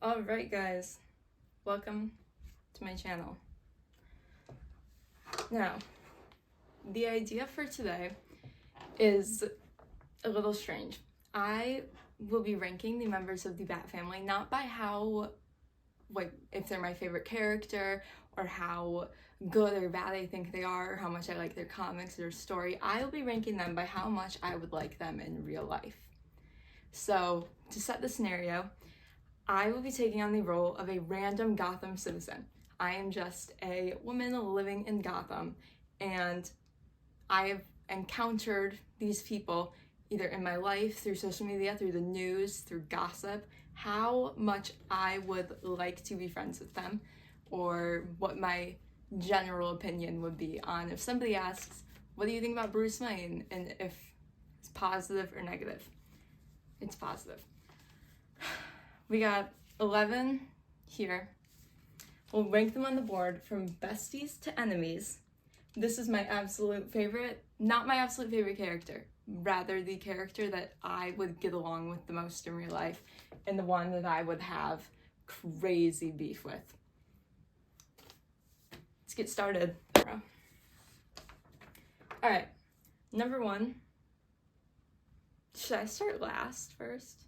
Alright guys, welcome to my channel. Now, the idea for today is a little strange. I will be ranking the members of the Bat family not by how, if they're my favorite character or how good or bad I think they are or how much I like their comics or story. I will be ranking them by how much I would like them in real life. So, to set the scenario, I will be taking on the role of a random Gotham citizen. I am just a woman living in Gotham, and I have encountered these people either in my life, through social media, through the news, through gossip, how much I would like to be friends with them, or what my general opinion would be on if somebody asks, what do you think about Bruce Wayne? And if it's positive or negative. It's positive. We got 11 here. We'll rank them on the board from besties to enemies. This is my absolute favorite, not my absolute favorite character, rather the character that I would get along with the most in real life and the one that I would have crazy beef with. Let's get started. Alright, number 1. Should I start last first?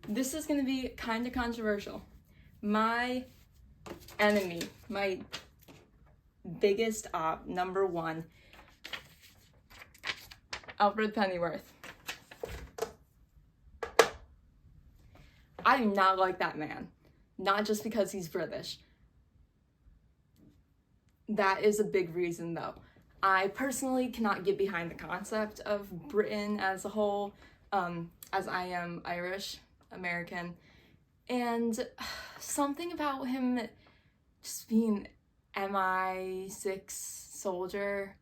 This is going to be kind of controversial. My enemy, my biggest op, number 1, Alfred Pennyworth. I do not like that man. Not just because he's British. That is a big reason though. I personally cannot get behind the concept of Britain as a whole, as I am Irish American, and something about him just being MI6 soldier,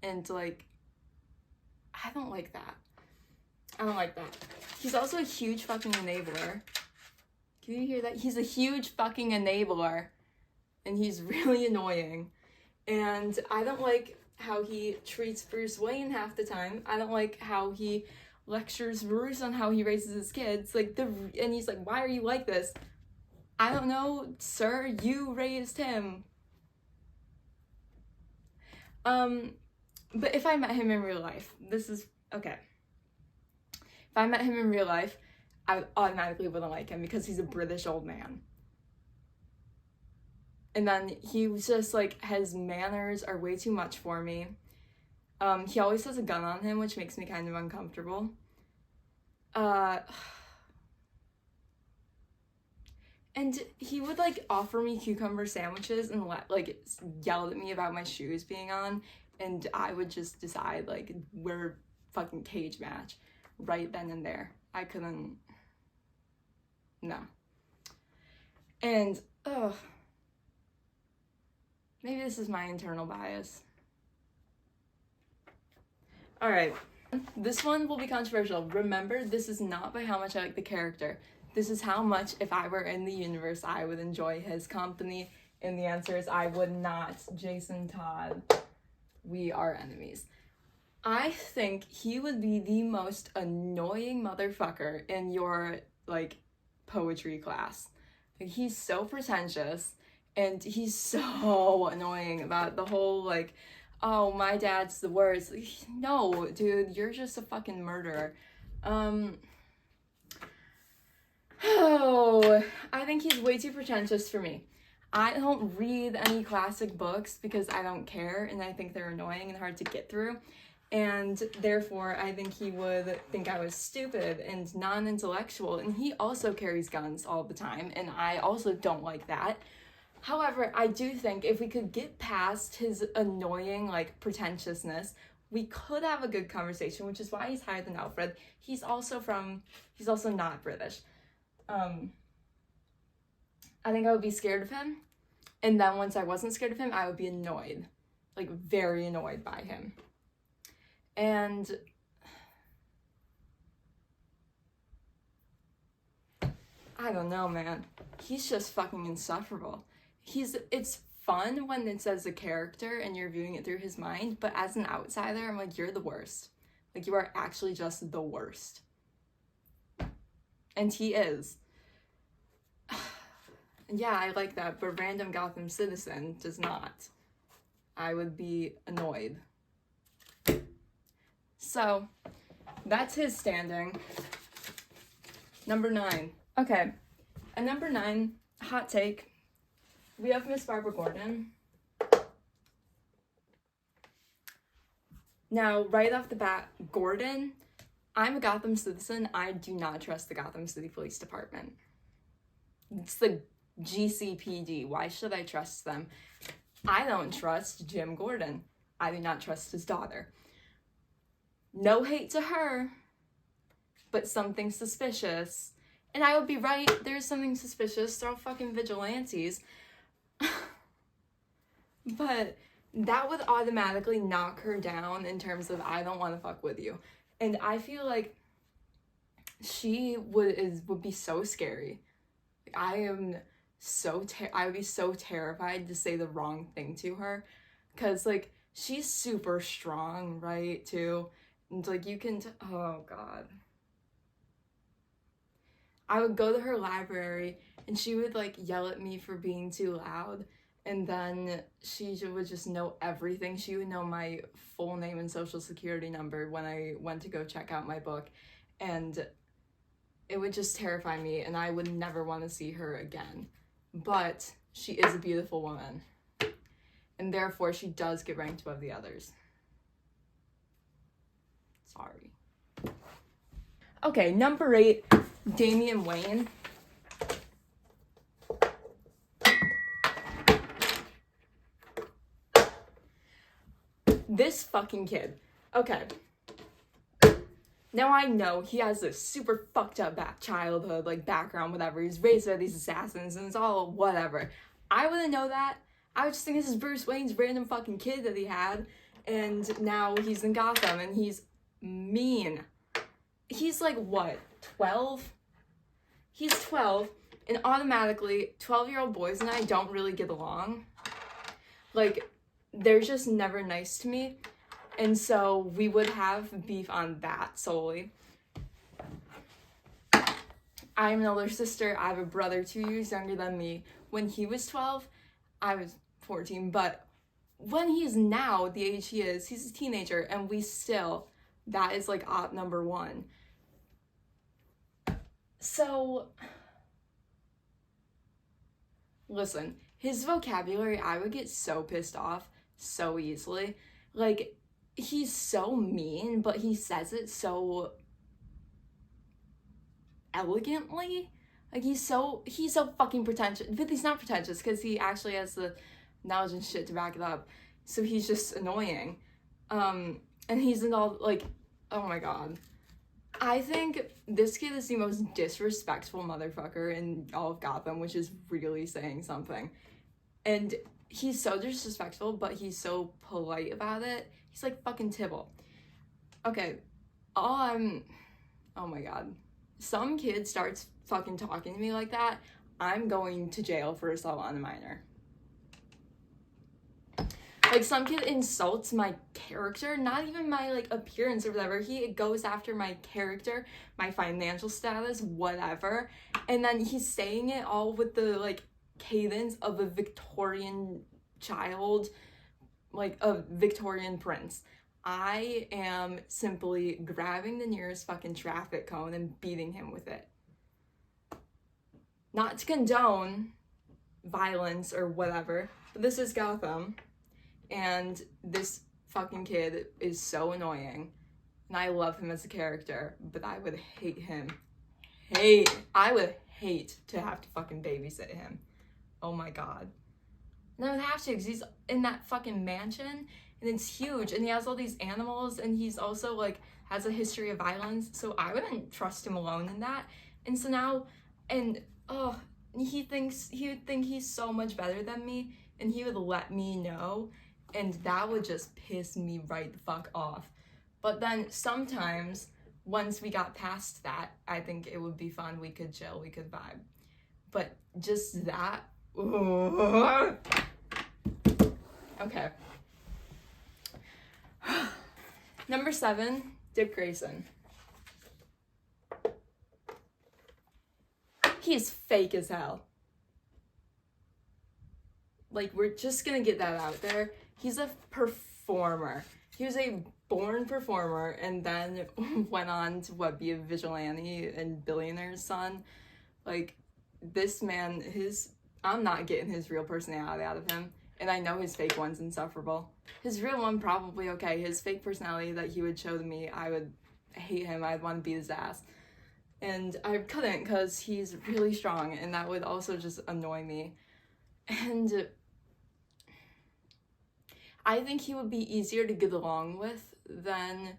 and I don't like that. I don't like that. He's also a huge fucking enabler. Can you hear that? He's a huge fucking enabler, and he's really annoying. And I don't like how he treats Bruce Wayne half the time. I don't like how he lectures Bruce on how he raises his kids. And he's like, why are you like this? I don't know, sir, you raised him. But if I met him in real life, this is, okay. If I met him in real life, I automatically wouldn't like him because he's a British old man. And then he was just his manners are way too much for me. He always has a gun on him, which makes me kind of uncomfortable. And he would offer me cucumber sandwiches and yell at me about my shoes being on, and I would just decide we're fucking cage match right then and there. I couldn't. No. And maybe this is my internal bias. Alright, this one will be controversial. Remember, this is not by how much I like the character. This is how much, if I were in the universe, I would enjoy his company. And the answer is I would not. Jason Todd, we are enemies. I think he would be the most annoying motherfucker in your, poetry class. He's so pretentious, and he's so annoying about the whole, oh, my dad's the worst. No, dude, you're just a fucking murderer. I think he's way too pretentious for me. I don't read any classic books because I don't care, and I think they're annoying and hard to get through. And therefore, I think he would think I was stupid and non-intellectual, and he also carries guns all the time, and I also don't like that. However, I do think if we could get past his annoying, pretentiousness, we could have a good conversation, which is why he's higher than Alfred. He's also not British. I think I would be scared of him, and then once I wasn't scared of him, I would be annoyed. Very annoyed by him. And I don't know, man. He's just fucking insufferable. It's fun when it's as a character and you're viewing it through his mind, but as an outsider, I'm like, you're the worst. Like, you are actually just the worst. And he is. Yeah, I like that, but random Gotham citizen does not. I would be annoyed. So, that's his standing. Number 9. Okay, at number 9, hot take, we have Miss Barbara Gordon. Now, right off the bat, Gordon, I'm a Gotham citizen. I do not trust the Gotham City Police Department. It's the GCPD. Why should I trust them? I don't trust Jim Gordon. I do not trust his daughter. No hate to her, but something suspicious. And I would be right, there's something suspicious. They're all fucking vigilantes. But that would automatically knock her down in terms of, I don't want to fuck with you. And I feel like she would be so scary. I would be so terrified to say the wrong thing to her, because like she's super strong, right, too, and like you can oh god, I would go to her library and she would like yell at me for being too loud, and then she would just know everything. She would know my full name and social security number when I went to go check out my book, and it would just terrify me, and I would never want to see her again. But she is a beautiful woman, and therefore she does get ranked above the others. Sorry. Okay, number 8, Damian Wayne. This fucking kid. Okay. Now I know he has a super fucked up childhood, like background, whatever. He's raised by these assassins and it's all whatever. I wouldn't know that. I would just think this is Bruce Wayne's random fucking kid that he had, and now he's in Gotham and he's mean. He's like, what, 12? He's 12, and automatically 12-year-old boys and I don't really get along. Like, they're just never nice to me. And so we would have beef on that solely. I am an older sister. I have a brother 2 years younger than me. When he was 12, I was 14. But when he's now the age he is, he's a teenager. And that is like op number 1. So, listen, his vocabulary, I would get so pissed off so easily. Like, he's so mean, but he says it so elegantly. Like, he's so fucking pretentious. But he's not pretentious, because he actually has the knowledge and shit to back it up. So he's just annoying. And he's in all, like, oh my god. I think this kid is the most disrespectful motherfucker in all of Gotham, which is really saying something. And he's so disrespectful, but he's so polite about it. He's like fucking Tibble. Okay, oh my god. Some kid starts fucking talking to me like that, I'm going to jail for assault on a minor. Like, some kid insults my character, not even my, like, appearance or whatever. He goes after my character, my financial status, whatever. And then he's saying it all with the, like, cadence of a Victorian child, like a Victorian prince. I am simply grabbing the nearest fucking traffic cone and beating him with it. Not to condone violence or whatever, but this is Gotham, and this fucking kid is so annoying, and I love him as a character, but I would hate him. I would hate to have to fucking babysit him. Oh my god. And I would have to, because he's in that fucking mansion, and it's huge, and he has all these animals, and he's also, like, has a history of violence, so I wouldn't trust him alone in that. And so now, and, he would think he's so much better than me, and he would let me know, and that would just piss me right the fuck off. But then sometimes, once we got past that, I think it would be fun, we could chill, we could vibe. But just that, Okay. Number 7, Dick Grayson. He's fake as hell. Like, we're just gonna get that out there. He's a performer. He was a born performer and then went on to be a vigilante and billionaire's son. Like, this man, I'm not getting his real personality out of him. And I know his fake one's insufferable. His real one, probably okay. His fake personality that he would show to me, I would hate him. I'd want to beat his ass. And I couldn't because he's really strong, and that would also just annoy me. And I think he would be easier to get along with than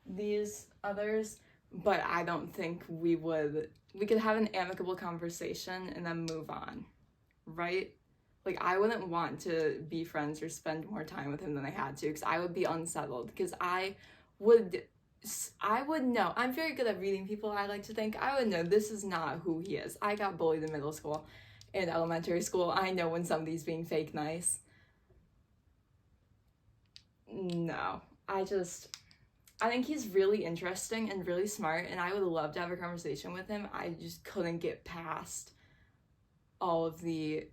these others, but I don't think we could have an amicable conversation and then move on, right? Like, I wouldn't want to be friends or spend more time with him than I had to, because I would be unsettled, because I would know. I'm very good at reading people, I like to think. I would know this is not who he is. I got bullied in middle school and elementary school. I know when somebody's being fake nice. No, I think he's really interesting and really smart, and I would love to have a conversation with him. I just couldn't get past all of the,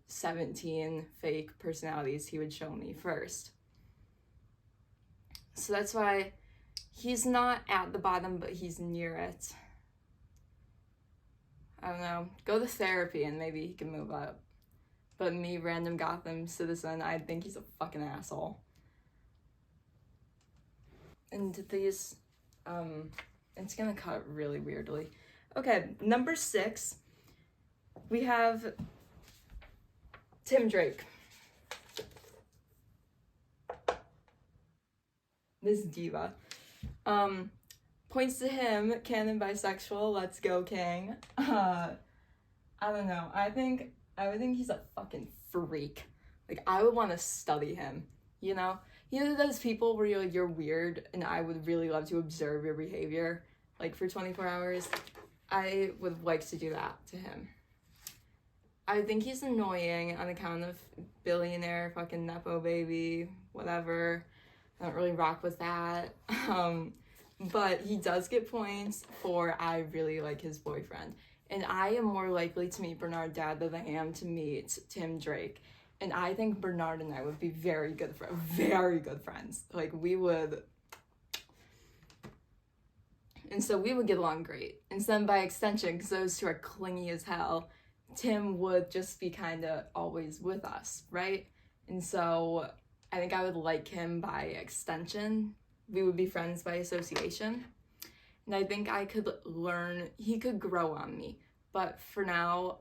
17 fake personalities he would show me first. So that's why he's not at the bottom, but he's near it. I don't know. Go to therapy and maybe he can move up. But me, random Gotham citizen, I think he's a fucking asshole. And these, it's gonna cut really weirdly. Okay, number 6, we have Tim Drake. This diva. Points to him, canon bisexual, let's go king. I don't know. I would think he's a fucking freak. Like, I would want to study him, you know? You know those people where you're weird, and I would really love to observe your behavior, for 24 hours? I would like to do that to him. I think he's annoying on account of billionaire, fucking Nepo baby, whatever. I don't really rock with that. But he does get points for I really like his boyfriend. And I am more likely to meet Bernard Dad than I am to meet Tim Drake. And I think Bernard and I would be very good friends. We would. And so we would get along great. And then by extension, because those two are clingy as hell, Tim would just be kind of always with us, right? And so I think I would like him by extension. We would be friends by association. And I think he could grow on me. But for now,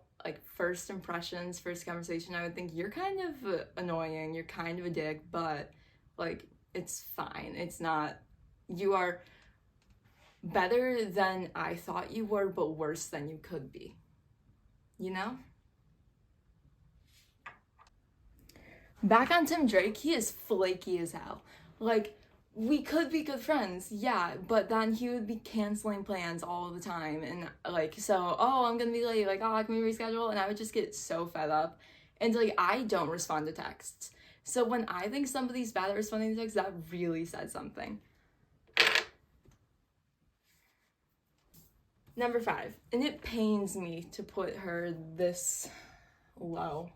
first impressions, first conversation, I would think you're kind of annoying, you're kind of a dick, but it's fine. It's not, you are better than I thought you were, but worse than you could be, you know? Back on Tim Drake, he is flaky as hell. We could be good friends, yeah, but then he would be canceling plans all the time, and I'm gonna be late, can we reschedule? And I would just get so fed up, and I don't respond to texts. So when I think somebody's bad at responding to texts, that really says something. Number 5, and it pains me to put her this low.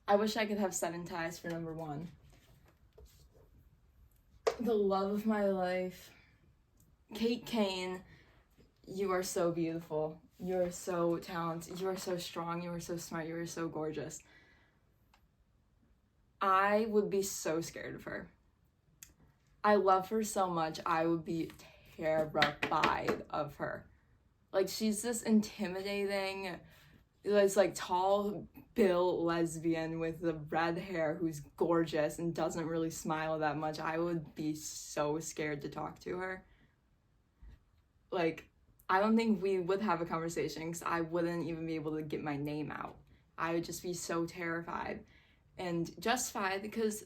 I wish I could have 7 ties for number 1. The love of my life, Kate Kane. You are so beautiful. You are so talented. You are so strong. You are so smart. You are so gorgeous. I would be so scared of her. I love her so much. I would be terrified of her. She's this intimidating, this tall, built lesbian with the red hair who's gorgeous and doesn't really smile that much. I would be so scared to talk to her. I don't think we would have a conversation because I wouldn't even be able to get my name out. I would just be so terrified, and justified, because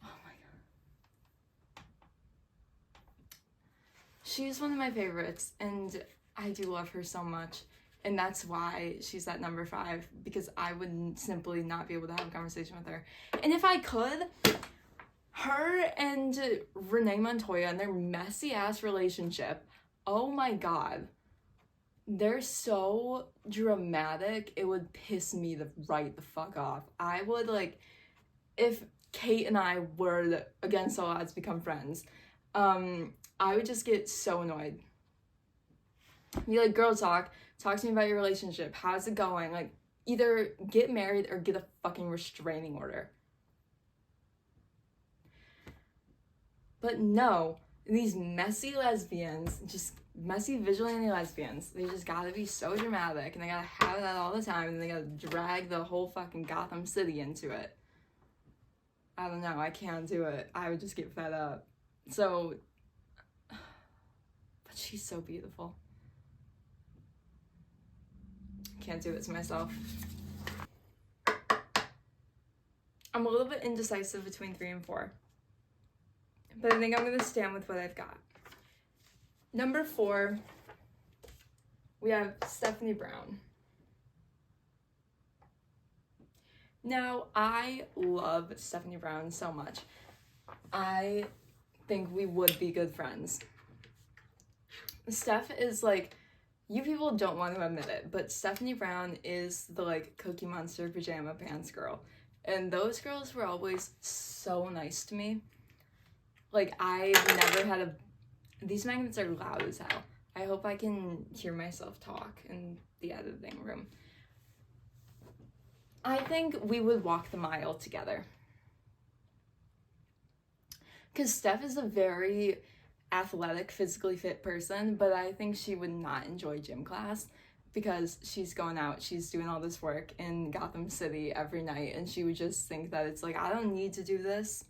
oh my god, she's one of my favorites, and I do love her so much. And that's why she's at number 5, because I would simply not be able to have a conversation with her. And if I could, her and Renee Montoya and their messy ass relationship, oh my god, they're so dramatic, it would piss me right the fuck off. I would, like, if Kate and I were against all odds become friends, I would just get so annoyed. Be like, girl talk to me about your relationship, how's it going? Like, either get married or get a fucking restraining order. But no, these messy lesbians, just messy vigilante lesbians, they just gotta be so dramatic, and they gotta have that all the time, and they gotta drag the whole fucking Gotham City into it. I don't know, I can't do it. I would just get fed up. So, but she's so beautiful. Can't do it to myself. I'm a little bit indecisive between 3 and 4. But I think I'm gonna stand with what I've got. Number 4, we have Stephanie Brown. Now, I love Stephanie Brown so much. I think we would be good friends. Steph is like, you people don't want to admit it, but Stephanie Brown is the, like, Cookie Monster pajama pants girl. And those girls were always so nice to me. Like, I've never had a... These magnets are loud as hell. I hope I can hear myself talk in the editing room. I think we would walk the mile together. Because Steph is a very athletic, physically fit person, but I think she would not enjoy gym class because she's going out, she's doing all this work in Gotham City every night, and she would just think that it's like, I don't need to do this.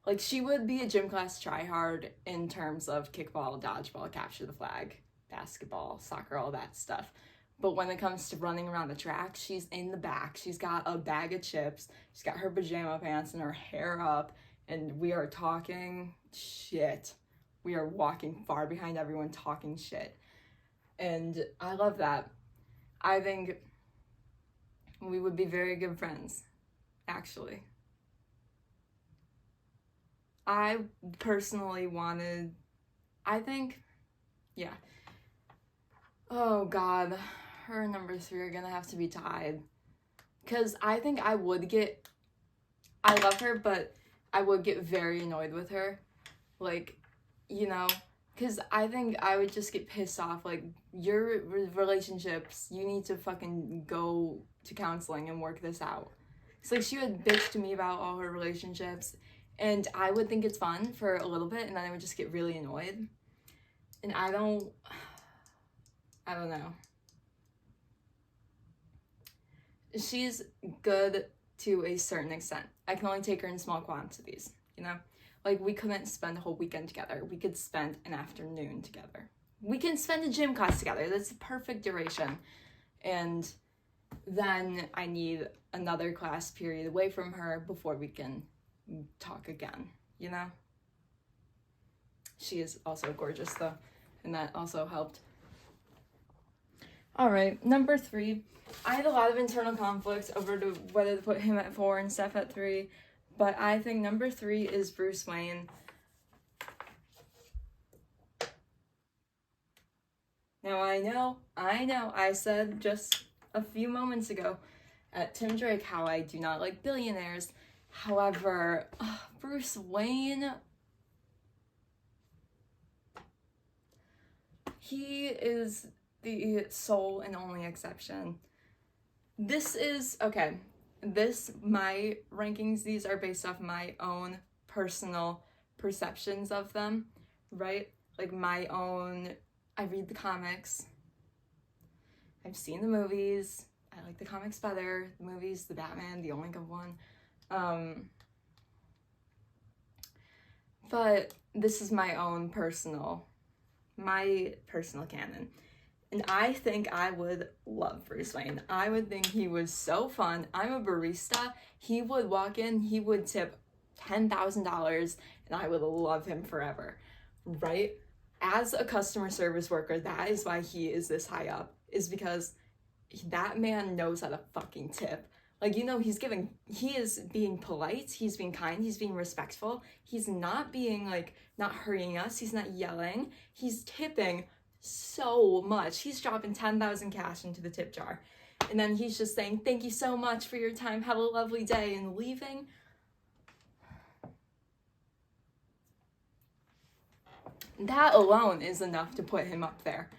Like, she would be a gym class tryhard in terms of kickball, dodgeball, capture the flag, basketball, soccer, all that stuff. But when it comes to running around the track, she's in the back. She's got a bag of chips. She's got her pajama pants and her hair up. And we are talking shit. We are walking far behind everyone talking shit. And I love that. I think we would be very good friends, actually. I personally wanted, yeah. Oh God, her and number 3 are gonna have to be tied. Because I think I love her, but I would get very annoyed with her. Like, you know, because I think I would just get pissed off. Like, your relationships, you need to fucking go to counseling and work this out. It's like she would bitch to me about all her relationships, and I would think it's fun for a little bit, and then I would just get really annoyed. And I don't know. She's good to a certain extent. I can only take her in small quantities, you know? Like, we couldn't spend a whole weekend together. We could spend an afternoon together. We can spend a gym class together. That's the perfect duration. And then I need another class period away from her before we can talk again, you know? She is also gorgeous, though, and that also helped. All right, number 3. I had a lot of internal conflicts over whether to put him at 4 and Steph at 3, but I think number 3 is Bruce Wayne. Now, I know, I said just a few moments ago at Tim Drake how I do not like billionaires. However, Bruce Wayne, he is the sole and only exception. My rankings, these are based off my own personal perceptions of them, right? Like, my own, I read the comics, I've seen the movies, I like the comics better, the movies, the Batman, the only good one. But this is my personal canon. And I think I would love Bruce Wayne. I would think he was so fun. I'm a barista. He would walk in, he would tip $10,000, and I would love him forever, right? As a customer service worker, that is why he is this high up, is because that man knows how to fucking tip. Like, you know, he is being polite, he's being kind, he's being respectful, he's not being, like, not hurrying us, he's not yelling, he's tipping so much. He's dropping 10,000 cash into the tip jar. And then he's just saying, thank you so much for your time, have a lovely day, and leaving. That alone is enough to put him up there.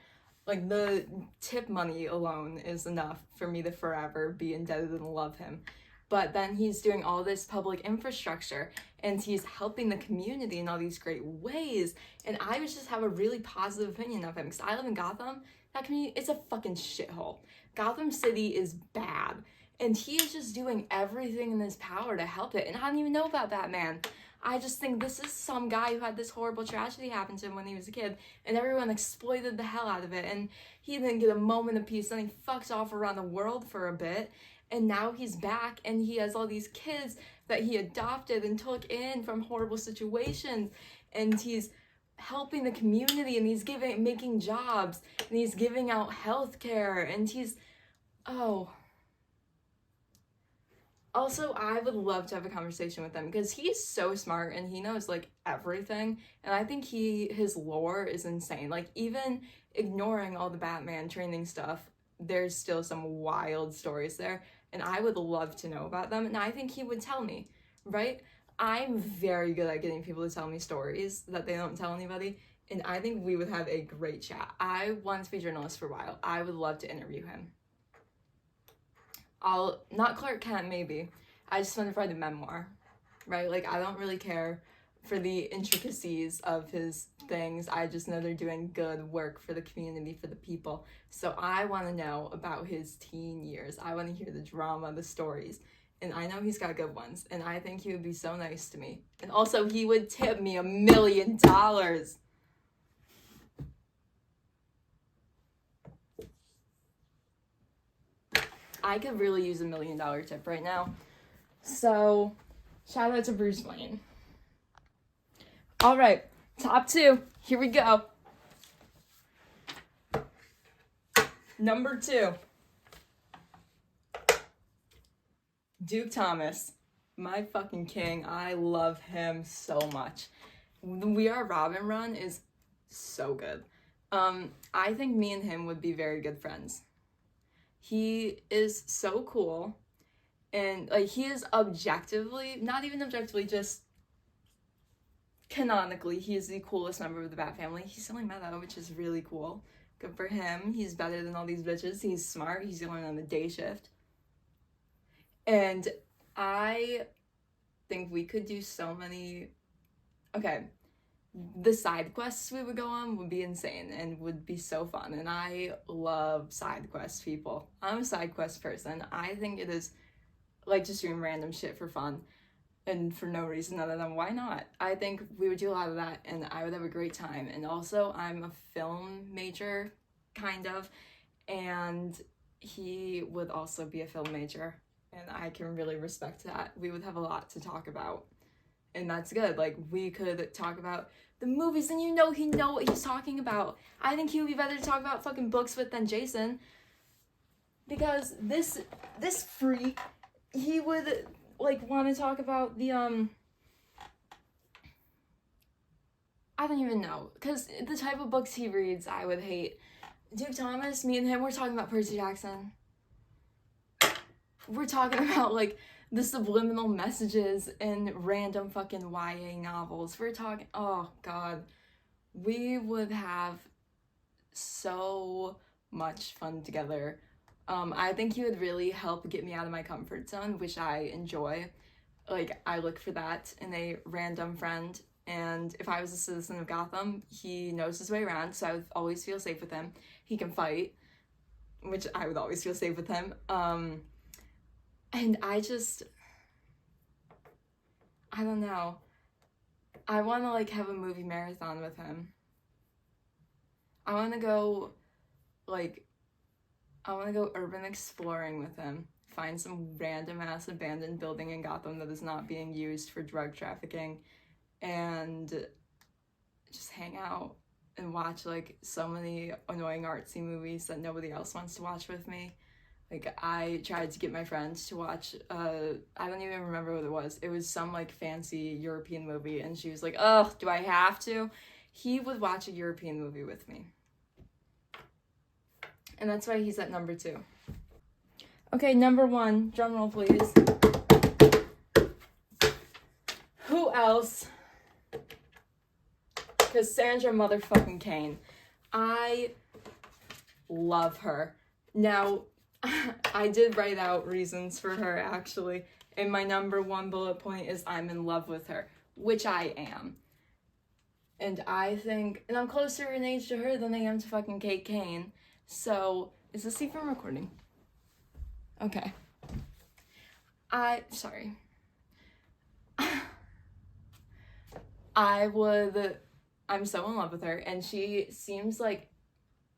Like, the tip money alone is enough for me to forever be indebted and love him. But then he's doing all this public infrastructure, and he's helping the community in all these great ways. And I just have a really positive opinion of him, because I live in Gotham. That community, it's a fucking shithole. Gotham City is bad, and he is just doing everything in his power to help it. And I don't even know about that man. I just think this is some guy who had this horrible tragedy happen to him when he was a kid, and everyone exploited the hell out of it, and he didn't get a moment of peace, and he fucks off around the world for a bit, and now he's back, and he has all these kids that he adopted and took in from horrible situations, and he's helping the community, and he's making jobs, and he's giving out healthcare, and he's, Also, I would love to have a conversation with him, because he's so smart and he knows, like, everything. And I think his lore is insane. Like, even ignoring all the Batman training stuff, there's still some wild stories there. And I would love to know about them. And I think he would tell me, right? I'm very good at getting people to tell me stories that they don't tell anybody. And I think we would have a great chat. I wanted to be a journalist for a while. I would love to interview him. Not Clark Kent, maybe. I just want to write a memoir, right? Like, I don't really care for the intricacies of his things. I just know they're doing good work for the community, for the people. So I want to know about his teen years. I want to hear the drama, the stories. And I know he's got good ones. And I think he would be so nice to me. And also, he would tip me $1 million. I could really use $1 million tip right now. So, shout out to Bruce Wayne. All right, top 2. Here we go. Number 2. Duke Thomas. My fucking king. I love him so much. The We Are Robin run is so good. I think me and him would be very good friends. He is so cool, and, like, he is objectively, not even objectively, just canonically, he is the coolest member of the Bat family. He's only meta, which is really cool. Good for him. He's better than all these bitches. He's smart. He's going on the day shift. And I think we could do so many... Okay, the side quests we would go on would be insane and would be so fun, and I love side quest people. I'm a side quest person. I think it is, like, just doing random shit for fun and for no reason other than why not. I think we would do a lot of that, and I would have a great time. And also, I'm a film major, kind of, and he would also be a film major, and I can really respect that. We would have a lot to talk about. And that's good. Like, we could talk about the movies, and you know he know what he's talking about. I think he would be better to talk about fucking books with than Jason. Because this freak, he would, like, want to talk about the, I don't even know. Because the type of books he reads, I would hate. Duke Thomas, me and him, we're talking about Percy Jackson. We're talking about, like, the subliminal messages in random fucking YA novels. We're talking, oh god, we would have so much fun together. I think he would really help get me out of my comfort zone, which I enjoy. Like, I look for that in a random friend, and if I was a citizen of Gotham, he knows his way around, so I would always feel safe with him. He can fight, which I would always feel safe with him. And I don't know. I want to, like, have a movie marathon with him. I want to go urban exploring with him. Find some random ass abandoned building in Gotham that is not being used for drug trafficking. And just hang out and watch, like, so many annoying artsy movies that nobody else wants to watch with me. Like, I tried to get my friends to watch, I don't even remember what it was. It was some, like, fancy European movie, and she was like, oh, do I have to? He would watch a European movie with me. And that's why he's at number 2. Okay, number 1, drum roll please. Who else? Cassandra motherfucking Cain. I love her. Now, I did write out reasons for her, actually, and my number 1 bullet point is I'm in love with her, which I am. And I think, and I'm closer in age to her than I am to fucking Kate Kane. So, is this even recording? Okay. Sorry. I'm so in love with her, and she seems like,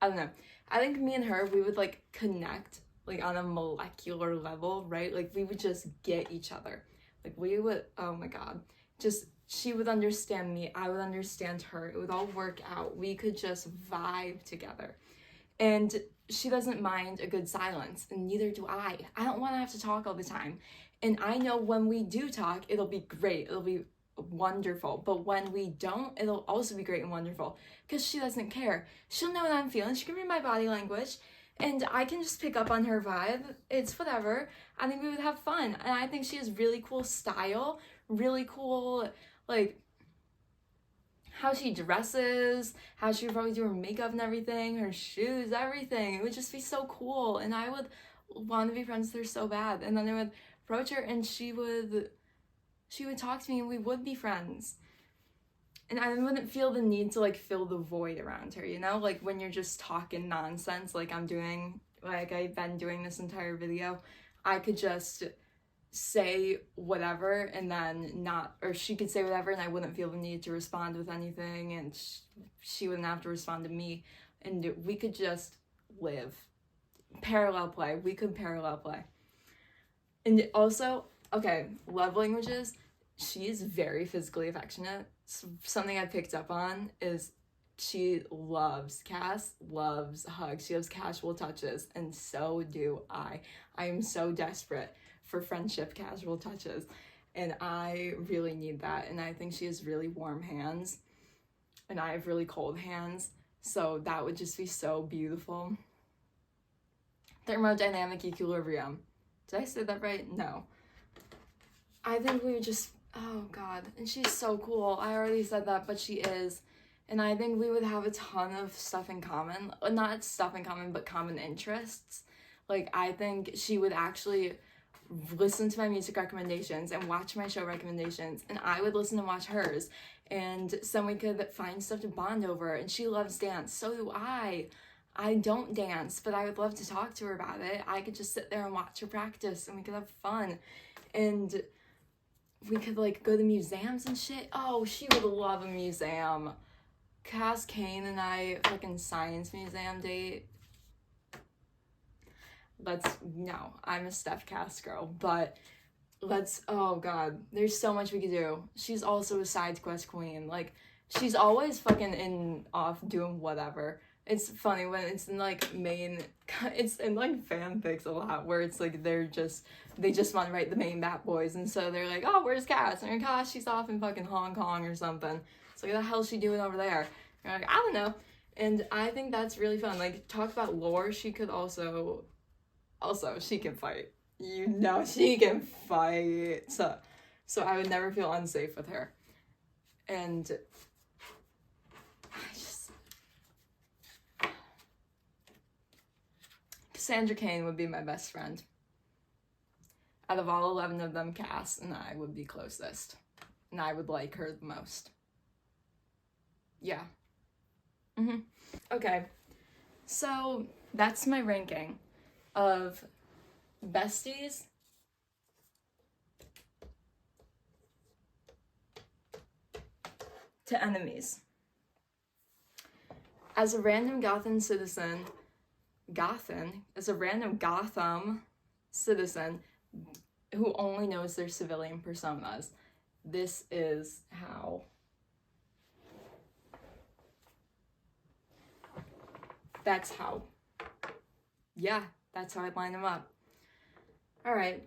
I don't know, I think me and her, we would, like, connect, like, on a molecular level, right? Like, we would just get each other. Like, we would, oh my god, just, she would understand me, I would understand her, it would all work out, we could just vibe together. And she doesn't mind a good silence, and neither do I. I don't want to have to talk all the time. And I know when we do talk, it'll be great, it'll be wonderful, but when we don't, it'll also be great and wonderful, because she doesn't care. She'll know what I'm feeling, she can read my body language, and I can just pick up on her vibe. It's whatever. I think we would have fun, and I think she has really cool style, really cool, like, how she dresses, how she would probably do her makeup and everything, her shoes, everything. It would just be so cool, and I would want to be friends with her so bad. And then I would approach her, and she would talk to me, and we would be friends. And I wouldn't feel the need to, like, fill the void around her, you know? Like, when you're just talking nonsense, like I'm doing, like I've been doing this entire video, I could just say whatever and then not, or she could say whatever and I wouldn't feel the need to respond with anything, and she wouldn't have to respond to me, and we could just live. Parallel play. We could parallel play. And also, okay, love languages, she is very physically affectionate. Something I picked up on is Cass loves hugs. She loves casual touches, and so do I. I am so desperate for friendship casual touches, and I really need that. And I think she has really warm hands, and I have really cold hands, so that would just be so beautiful. Thermodynamic equilibrium. Did I say that right? No. I think we would just, oh god, and she's so cool. I already said that, but she is. And I think we would have a ton of stuff in common. Not stuff in common, but common interests. Like, I think she would actually listen to my music recommendations and watch my show recommendations, and I would listen and watch hers, and so we could find stuff to bond over. And she loves dance, so do I. I don't dance, but I would love to talk to her about it. I could just sit there and watch her practice, and we could have fun, and we could, like, go to museums and shit. Oh, she would love a museum. Cass Kane and I, fucking science museum date. No, I'm a Steph Cass girl, but oh god, there's so much we could do. She's also a side quest queen. Like, she's always fucking off doing whatever. It's funny when it's in, like, it's in, like, fanfics a lot, where it's like they just want to write the main bat boys, and so they're like, oh, where's Cass? And you're like, oh, she's off in fucking Hong Kong or something. It's like, what the hell's she doing over there? And you're like, I don't know. And I think that's really fun. Like, talk about lore, she could also, she can fight. You know, she can fight. So I would never feel unsafe with her. And Cassandra Cain would be my best friend. Out of all 11 of them, Cass and I would be closest. And I would like her the most. Yeah. Okay. So that's my ranking of besties to enemies. As a random Gotham citizen who only knows their civilian personas, this is how. That's how. Yeah, that's how I line them up. Alright,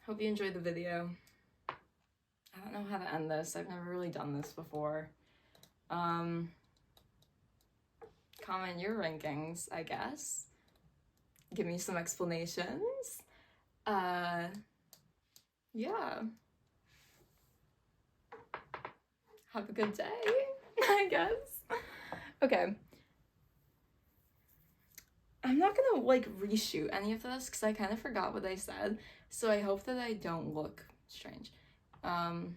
hope you enjoyed the video. I don't know how to end this. I've never really done this before. Comment your rankings, I guess. Give me some explanations. Yeah. Have a good day, I guess. Okay. I'm not gonna like reshoot any of this because I kind of forgot what I said, so I hope that I don't look strange. T2IL.